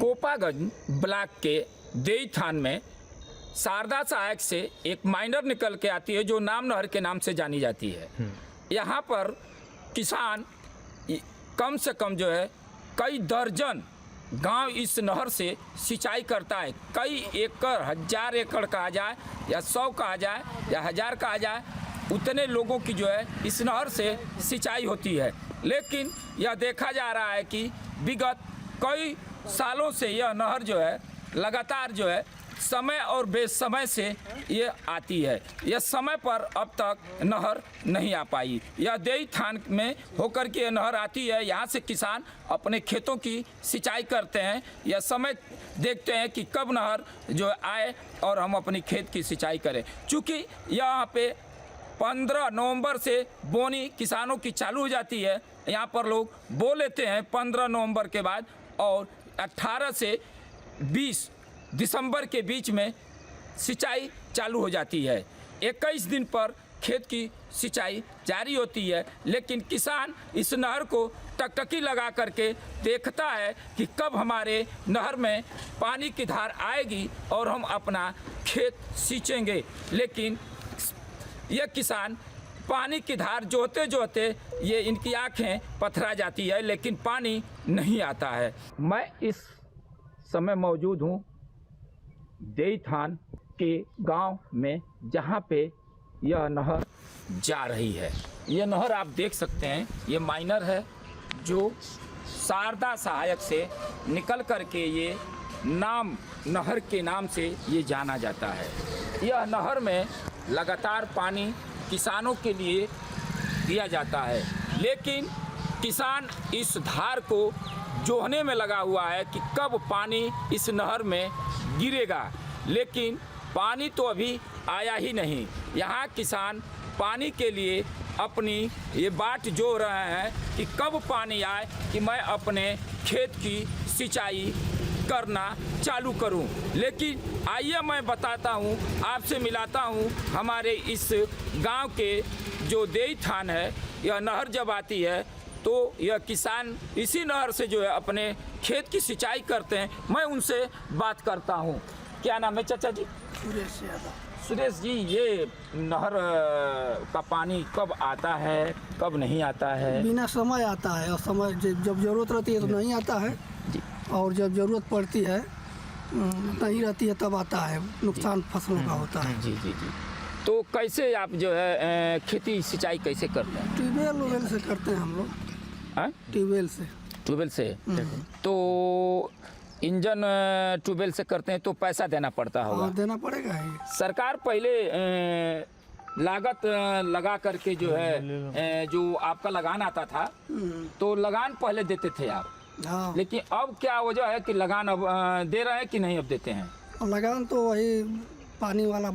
Kopaganj block के देई थान में शारदा सहायक से एक माइनर निकल के आती है जो नाम नहर के नाम से जानी जाती है। यहाँ पर किसान कम से कम जो है कई दर्जन गांव इस नहर से सिंचाई करता है। कई एकड़, 1000 एकड़ कहा जाए या 100 कहा जाए या 1000 कहा जाए, उतने लोगों की जो है इस नहर से सिंचाई होती है। लेकिन यह देखा जा रहा है कि विगत कई सालों से यह नहर जो है लगातार जो है समय और बेसमय से ये आती है। यह समय पर अब तक नहर नहीं आ पाई। यह देई थान में होकर के यह नहर आती है। यहाँ से किसान अपने खेतों की सिंचाई करते हैं। यह समय देखते हैं कि कब नहर जो आए और हम अपनी खेत की सिंचाई करें। चूँकि यहाँ पे 15 नवंबर से बोनी किसानों की चालू हो जाती है। यहाँ पर लोग बो लेते हैं 15 नवंबर के बाद, और 18 से 20 दिसंबर के बीच में सिंचाई चालू हो जाती है। 21 दिन पर खेत की सिंचाई जारी होती है। लेकिन किसान इस नहर को टकटकी लगा करके देखता है कि कब हमारे नहर में पानी की धार आएगी और हम अपना खेत सींचेंगे। लेकिन यह किसान पानी की धार जोते जोते ये इनकी आंखें पथरा जाती है, लेकिन पानी नहीं आता है। मैं इस समय मौजूद हूँ देई थान के गांव में, जहां पे यह नहर जा रही है। यह नहर आप देख सकते हैं, ये माइनर है जो शारदा सहायक से निकल करके ये नाम नहर के नाम से ये जाना जाता है। यह नहर में लगातार पानी किसानों के लिए दिया जाता है, लेकिन किसान इस धार को जोहने में लगा हुआ है कि कब पानी इस नहर में गिरेगा। लेकिन पानी तो अभी आया ही नहीं। यहाँ किसान पानी के लिए अपनी ये बाट जो रहे हैं कि कब पानी आए कि मैं अपने खेत की सिंचाई करना चालू करूं। लेकिन आइए मैं बताता हूं, आपसे मिलाता हूं हमारे इस गांव के जो देई थान है। यह नहर जब आती है तो यह किसान इसी नहर से जो है अपने खेत की सिंचाई करते हैं। मैं उनसे बात करता हूं। क्या नाम है चाचा जी? सुरेश यादव। सुरेश जी, ये नहर का पानी कब आता है, कब नहीं आता है? बिना समय आता है, और समय जब ज़रूरत रहती है तो नहीं आता है, और जब ज़रूरत पड़ती है नहीं रहती है तब आता है। नुकसान फसलों का होता है। जी जी जी। तो कैसे आप जो है खेती सिंचाई कैसे करते हैं? ट्यूबवेल से करते हैं हम लोग। ट्यूबवेल से। ट्यूबवेल से तो इंजन ट्यूबवेल से करते हैं तो पैसा देना पड़ता होगा। हाँ, देना पड़ेगा ही। सरकार पहले लागत लगा करके जो है जो आपका लगान आता था तो लगान पहले देते थे आप। हाँ। लेकिन अब क्या वजह है कि लगान अब दे रहे हैं कि नहीं अब देते हैं? और लगान तो वही पानी वाला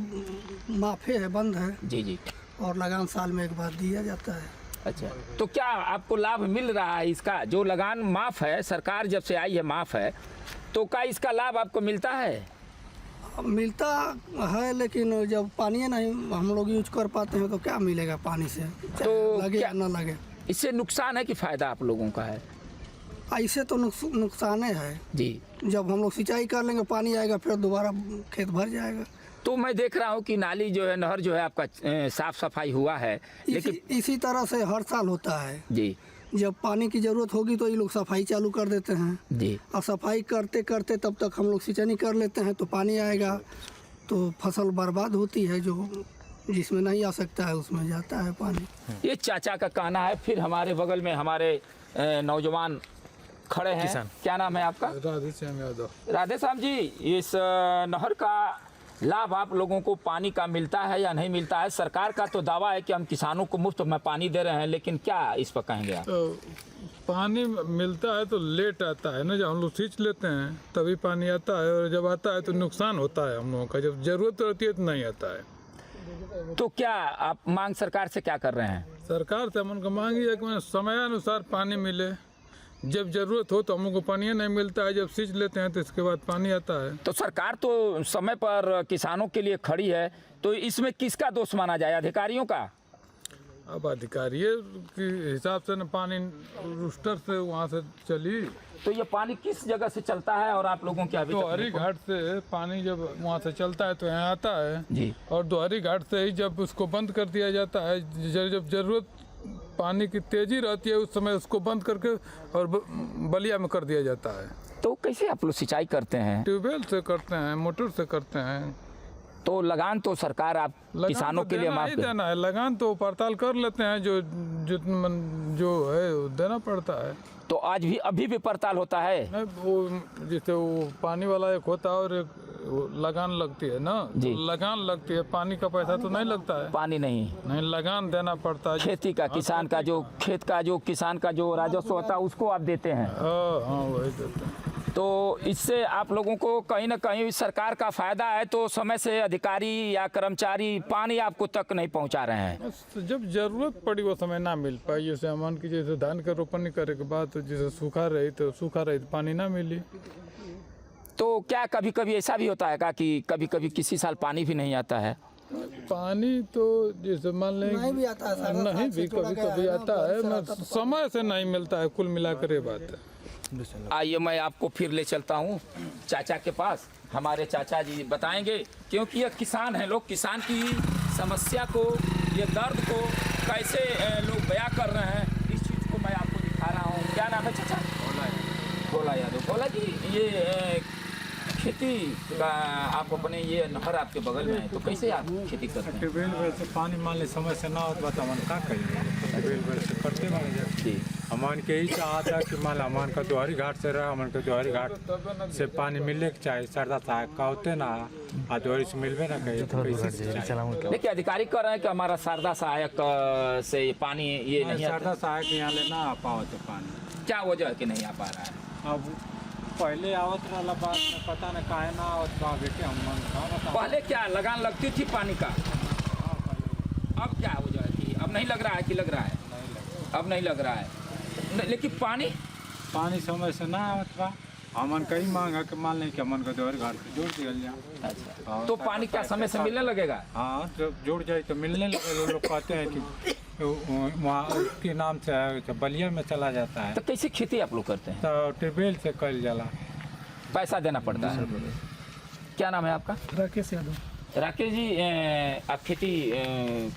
माफे है, बंद है। जी जी। और लगान साल में एक बार दिया जाता है। अच्छा, तो क्या आपको लाभ मिल रहा है इसका? जो लगान माफ़ है, सरकार जब से आई है माफ़ है, तो क्या इसका लाभ आपको मिलता है? मिलता है, लेकिन जब पानी नहीं हम लोग यूज कर पाते हैं तो क्या मिलेगा पानी से? तो लगे या ना लगे। इससे नुकसान है कि फ़ायदा आप लोगों का है? ऐसे तो नुकसान है जी। जब हम लोग सिंचाई कर लेंगे पानी आएगा फिर दोबारा खेत भर जाएगा। तो मैं देख रहा हूँ कि नाली जो है, नहर जो है आपका साफ सफाई हुआ है, लेकिन इसी तरह से हर साल होता है जी। जब पानी की ज़रूरत होगी तो ये लोग सफाई चालू कर देते हैं जी। और सफाई करते करते तब तक हम लोग सिंचाई कर लेते हैं, तो पानी आएगा तो फसल बर्बाद होती है। जो जिसमें नहीं आ सकता है उसमें जाता है पानी। ये चाचा का कहना है। फिर हमारे बगल में हमारे नौजवान खड़े हैं। किसान। क्या नाम है आपका? राधेश्याम यादव। राधेश्याम जी, इस नहर का लाभ आप लोगों को पानी का मिलता है या नहीं मिलता है? सरकार का तो दावा है कि हम किसानों को मुफ्त में पानी दे रहे हैं, लेकिन क्या इस पर कहेंगे आप? तो पानी मिलता है तो लेट आता है ना, जब हम लोग सींच लेते हैं तभी पानी आता है, और जब आता है तो नुकसान होता है हम लोगों का। जब ज़रूरत रहती है तो नहीं आता है। तो क्या आप मांग सरकार से क्या कर रहे हैं? सरकार से हम उनका मांगी है कि समयानुसार पानी मिले। जब ज़रूरत हो तो हम लोग को पानी नहीं मिलता है, जब सींच लेते हैं तो इसके बाद पानी आता है। तो सरकार तो समय पर किसानों के लिए खड़ी है, तो इसमें किसका दोष माना जाए? अधिकारियों का? अब अधिकारी के हिसाब से न पानी रूस्टर से वहाँ से चली, तो ये पानी किस जगह से चलता है और आप लोगों के अभी तक दोहरी घाट से पानी जब वहाँ से चलता है तो यहाँ आता है जी। और दोहरी घाट से ही जब उसको बंद कर दिया जाता है, जब जरूरत पानी की तेजी रहती है उस समय उसको बंद करके और बलिया में कर दिया जाता है। तो कैसे आप लोग सिंचाई करते हैं? ट्यूबवेल से करते हैं, मोटर से करते हैं। तो लगान तो सरकार आप किसानों के लिए माफ देना है, लगान तो पड़ताल कर लेते हैं, जो जो है वो देना पड़ता है। तो आज भी अभी भी पड़ताल होता है? नहीं, वो जैसे वो पानी वाला एक होता है और एक वो लगान लगती है ना, जी। लगान लगती है, पानी का पैसा तो नहीं लगता है। पानी नहीं लगान देना पड़ता है। खेती का किसान का जो खेत का जो किसान का जो राजस्व होता है उसको आप देते हैं। हाँ वही देते हैं। तो इससे आप लोगों को कहीं ना कहीं सरकार का फायदा है, तो समय से अधिकारी या कर्मचारी पानी आपको तक नहीं पहुंचा रहे हैं। बस जब जरूरत पड़ी वो समय ना मिल पाई, जैसे मान की जैसे धान का रोपनी करे के बाद तो जैसे सूखा रही तो पानी ना मिली। तो क्या कभी कभी ऐसा भी होता है का कि कभी कभी किसी साल पानी भी नहीं आता है? पानी तो जैसे मान लें नहीं भी आता है, नहीं भी कभी कभी आता है, मैं समय से नहीं मिलता है, कुल मिलाकर ये बात है। आइए मैं आपको फिर ले चलता हूँ चाचा के पास। हमारे चाचा जी बताएंगे, क्योंकि ये किसान हैं लोग, किसान की समस्या को, ये दर्द को कैसे लोग बयां कर रहे हैं, इस चीज़ को मैं आपको दिखा रहा हूँ। क्या नाम है चाचा? भोला यादव। भोला जी, ये खेती का आप अपने ये नहर आपके बगल में है, तो कैसे आप खेती करते हैं? ट्यूबवेल से पानी मान ले समय से ना होता तो हम क्या करेंगे? ट्यूबवेल से करते मान जी। हमान के ही चाहता है कि मान हमान का दोहरी घाट से रहा, हमान के दोहरी घाट से पानी मिलने के चाहिए, सरदा सहायक का होते ना आ दोहरी से मिलवे ना कहीं तो देखिए अधिकारी कह रहे हैं कि हमारा शारदा सहायक से ये पानी ये नहीं आता। सरदा सहायक यहाँ ले ना आ पाओ तो पानी क्या वजह है कि नहीं आ पा रहा है? अब पहले आवत रहा बात में पता न काहे ना आवत बा बेटे, हम बता पहले क्या लगान लगती थी पानी का, अब क्या वजह है कि अब नहीं लग रहा है कि लग रहा है? अब नहीं लग रहा है। लेकिन पानी समय से ना आवत बा, हमन कहीं मांगा कि मान लें कि हमन का दोहरी घाट से जोड़ दिया जाए। अच्छा, तो पानी क्या समय से मिलने लगेगा? हाँ, जब जुड़ जाए तो मिलने लगे। लोग कहते हैं कि वहाँ उसके नाम से बलिया में चला जाता है। तो कैसे खेती आप लोग करते हैं? तो ट्यूबवेल से कल जाला, पैसा देना पड़ता है। क्या नाम है आपका? राकेश यादव। राकेश जी, आप खेती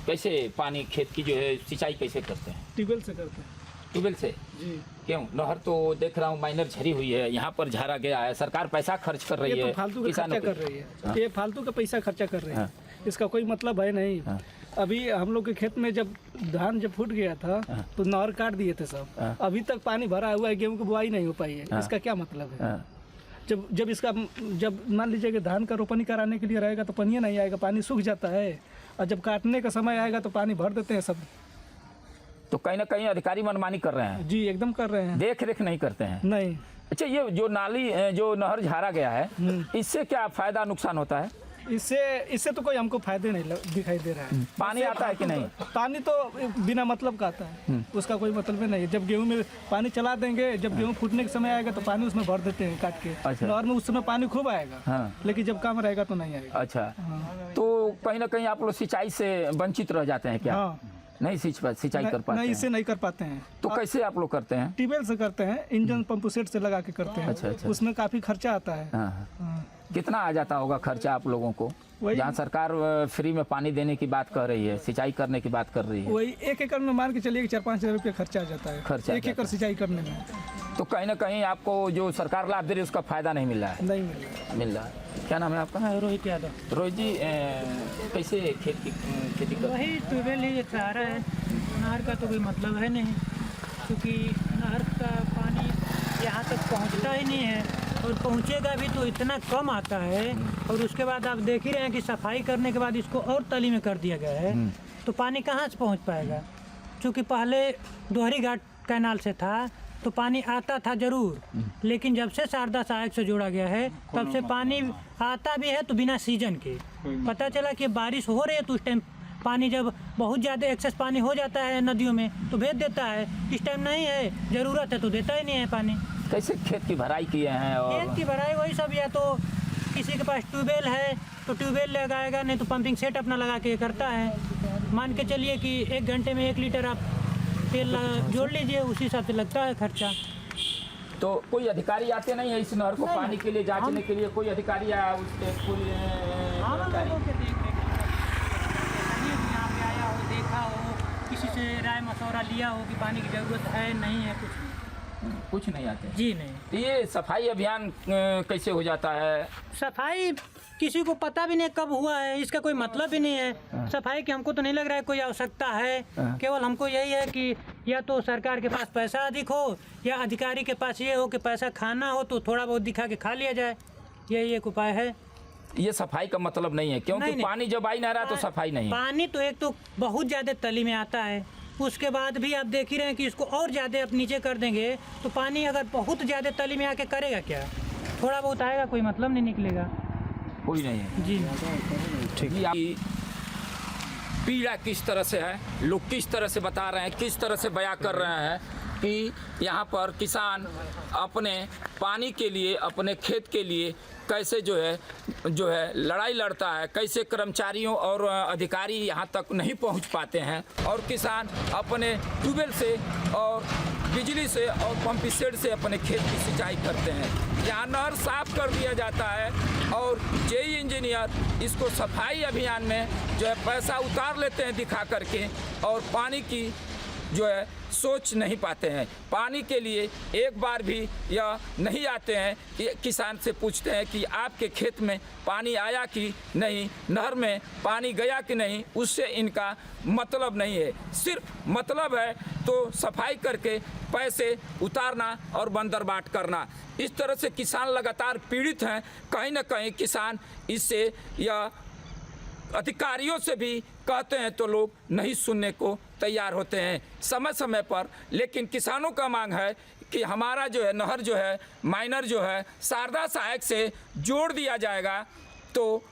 कैसे पानी खेत की जो है सिंचाई कैसे करते हैं? ट्यूबवेल से करते हैं। ट्यूबवेल से? जी। क्यों? नहर तो देख रहा हूँ माइनर झरी हुई है, यहाँ पर झरा गया है, सरकार पैसा खर्च कर रही ये है, तो फालतू का किसानों खर्चा पे। कर रही है। हाँ। ये फालतू का पैसा खर्चा कर रही है। हाँ। इसका कोई मतलब है नहीं। हाँ। अभी हम लोग के खेत में जब धान जब फूट गया था हाँ। तो नहर काट दिए थे सब। हाँ। अभी तक पानी भरा हुआ है, गेहूं की बुआई नहीं हो पाई है। हाँ। इसका क्या मतलब है? हाँ। जब मान लीजिए कि धान का रोपनी कराने के लिए रहेगा तो पानी नहीं आएगा, पानी सूख जाता है, और जब काटने का समय आएगा तो पानी भर देते हैं सब। तो कहीं ना कहीं अधिकारी मनमानी कर रहे हैं, जी एकदम कर रहे हैं। देख रेख नहीं करते हैं। नहीं। अच्छा, ये जो नाली जो नहर झारा गया है, इससे क्या फायदा नुकसान होता है? इससे तो कोई हमको फायदे नहीं दिखाई दे रहा है। पानी आता है कि नहीं? पानी तो बिना मतलब का आता है, उसका कोई मतलब नहीं है। जब गेहूं में पानी चला देंगे, जब गेहूं फूटने के समय आएगा तो पानी उसमें भर देते हैं काट के। अच्छा। नहर में उस समय पानी खूब आएगा। हाँ। लेकिन जब काम रहेगा तो नहीं आएगा। अच्छा, तो कहीं ना कहीं आप लोग सिंचाई से वंचित रह जाते हैं क्या? हाँ। नहीं सिंचाई कर पाते नहीं, हैं? इससे नहीं कर पाते हैं। तो कैसे आप लोग करते हैं? ट्यूबवेल से करते हैं, इंजन पंप सेट से लगा के करते हैं। अच्छा। उसमें काफी खर्चा आता है। हाँ। हाँ। कितना आ जाता होगा खर्चा आप लोगों को, वही- जहाँ सरकार फ्री में पानी देने की बात कर रही है, सिंचाई करने की बात कर रही है? वही 1 एकड़ में मान के चलिए कि 4-5 हज़ार रुपये खर्चा आ जाता है। खर्चा आ 1 एकड़ जाता है। सिंचाई करने में तो कहीं ना कहीं आपको जो सरकार लाभ दे रही है उसका फायदा नहीं मिल रहा है? नहीं मिलेगा। मिल रहा है। क्या नाम है आपका? रोहित यादव। रोहित जी, कैसे खेती करते हैं? वही ट्यूबवेल ही एक सहारा है, नहर का तो कोई मतलब है नहीं, क्योंकि नहर का पानी यहाँ तक पहुँचता ही नहीं है, और पहुँचेगा भी तो इतना कम आता है। और उसके बाद आप देख ही रहे हैं कि सफाई करने के बाद इसको और तली में कर दिया गया है, तो पानी कहाँ से पहुँच पाएगा? क्योंकि पहले दोहरी घाट कैनाल से था तो पानी आता था जरूर, लेकिन जब से शारदा सहायक से जोड़ा गया है तब से पानी आता भी है तो बिना सीजन के। पता चला कि बारिश हो रही है तो उस टाइम पानी जब बहुत ज़्यादा एक्सेस पानी हो जाता है नदियों में तो भेज देता है, इस टाइम नहीं है, ज़रूरत है तो देता ही नहीं है पानी। कैसे खेत की भराई किए हैं? खेत और की भराई वही सब, या तो किसी के पास ट्यूबवेल है तो ट्यूबवेल लगाएगा, नहीं तो पंपिंग सेट अपना लगा के करता है। मान के चलिए कि 1 घंटे में 1 लीटर आप तेल जोड़ लीजिए, उसी हिसाब से लगता है खर्चा। तो कोई अधिकारी आते नहीं है इस नहर को नहीं। पानी के लिए जांचने के लिए? कोई अधिकारी आया उसके पूरी जानकारी? लोगों के देख रेख यहाँ पे आया हो, देखा हो, किसी से राय मशवरा लिया हो कि पानी की ज़रूरत है नहीं है, कुछ नहीं आते जी नहीं। तो ये सफाई अभियान कैसे हो जाता है? सफाई किसी को पता भी नहीं कब हुआ है, इसका कोई मतलब भी नहीं है। सफाई की हमको तो नहीं लग रहा है कोई आवश्यकता है। केवल हमको यही है कि या तो सरकार के पास पैसा अधिक हो या अधिकारी के पास ये हो कि पैसा खाना हो तो थोड़ा बहुत दिखा के खा लिया जाए, यही एक उपाय है। ये सफाई का मतलब नहीं है, क्योंकि नहीं। पानी जब आ ही ना रहा तो सफाई नहीं है। पानी तो एक तो बहुत ज़्यादा तली में आता है, उसके बाद भी आप देख ही रहे हैं कि इसको और ज़्यादा आप नीचे कर देंगे तो पानी अगर बहुत ज़्यादा तली में आके करेगा क्या? थोड़ा बहुत आएगा, कोई मतलब नहीं निकलेगा। कोई नहीं है जी ठीक। पीड़ा किस तरह से है, लोग किस तरह से बता रहे हैं, किस तरह से बयां कर रहे हैं कि यहाँ पर किसान अपने पानी के लिए, अपने खेत के लिए कैसे जो है लड़ाई लड़ता है, कैसे कर्मचारियों और अधिकारी यहाँ तक नहीं पहुँच पाते हैं और किसान अपने ट्यूबवेल से और बिजली से और पंप सेट से अपने खेत की सिंचाई करते हैं। यहाँ नहर साफ कर दिया जाता है और जेई इंजीनियर इसको सफाई अभियान में जो है पैसा उतार लेते हैं दिखा करके और पानी की जो है सोच नहीं पाते हैं। पानी के लिए एक बार भी यह नहीं आते हैं कि किसान से पूछते हैं कि आपके खेत में पानी आया कि नहीं, नहर में पानी गया कि नहीं, उससे इनका मतलब नहीं है। सिर्फ मतलब है तो सफाई करके पैसे उतारना और बंदरबाट करना। इस तरह से किसान लगातार पीड़ित हैं। कहीं ना कहीं किसान इससे या अधिकारियों से भी कहते हैं तो लोग नहीं सुनने को तैयार होते हैं समय समय पर। लेकिन किसानों का मांग है कि हमारा जो है नहर जो है माइनर जो है शारदा सहायक से जोड़ दिया जाएगा। तो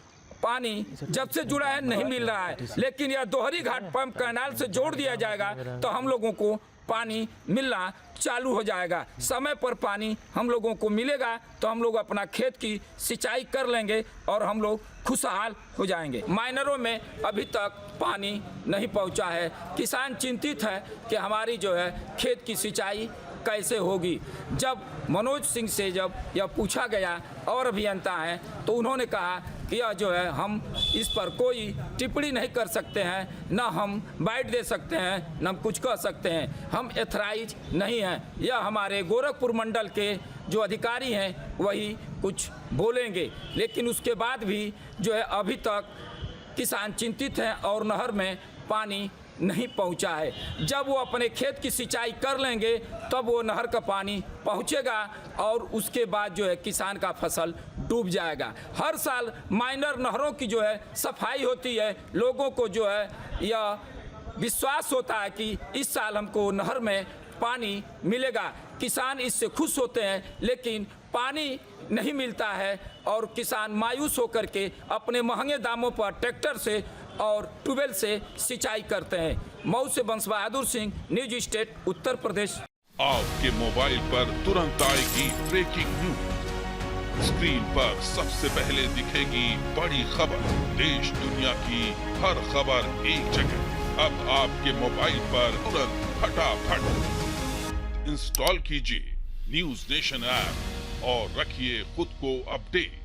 पानी जब से जुड़ा है नहीं मिल रहा है, लेकिन यह दोहरी घाट पंप कैनाल से जोड़ दिया जाएगा तो हम लोगों को पानी मिलना चालू हो जाएगा। समय पर पानी हम लोगों को मिलेगा तो हम लोग अपना खेत की सिंचाई कर लेंगे और हम लोग खुशहाल हो जाएंगे। माइनरों में अभी तक पानी नहीं पहुंचा है। किसान चिंतित है कि हमारी जो है खेत की सिंचाई कैसे होगी। जब मनोज सिंह से जब यह पूछा गया और अभियंता हैं तो उन्होंने कहा कि यह जो है हम इस पर कोई टिप्पणी नहीं कर सकते हैं, न हम बाइट दे सकते हैं, न हम कुछ कह सकते हैं, हम एथराइज नहीं हैं। यह हमारे गोरखपुर मंडल के जो अधिकारी हैं वही कुछ बोलेंगे। लेकिन उसके बाद भी जो है अभी तक किसान चिंतित हैं और नहर में पानी नहीं पहुंचा है। जब वो अपने खेत की सिंचाई कर लेंगे तब वो नहर का पानी पहुंचेगा और उसके बाद जो है किसान का फसल डूब जाएगा। हर साल माइनर नहरों की जो है सफाई होती है। लोगों को जो है यह विश्वास होता है कि इस साल हमको नहर में पानी मिलेगा। किसान इससे खुश होते हैं, लेकिन पानी नहीं मिलता है और किसान मायूस होकर के अपने महंगे दामों पर ट्रैक्टर से और ट्यूबवेल से सिंचाई करते हैं। मऊ से बंस बहादुर सिंह, न्यूज स्टेट, उत्तर प्रदेश। आपके मोबाइल पर तुरंत आएगी ब्रेकिंग न्यूज। स्क्रीन पर सबसे पहले दिखेगी बड़ी खबर। देश दुनिया की हर खबर एक जगह। अब आपके मोबाइल पर तुरंत फटाफट इंस्टॉल कीजिए न्यूज नेशन ऐप और रखिए खुद को अपडेट।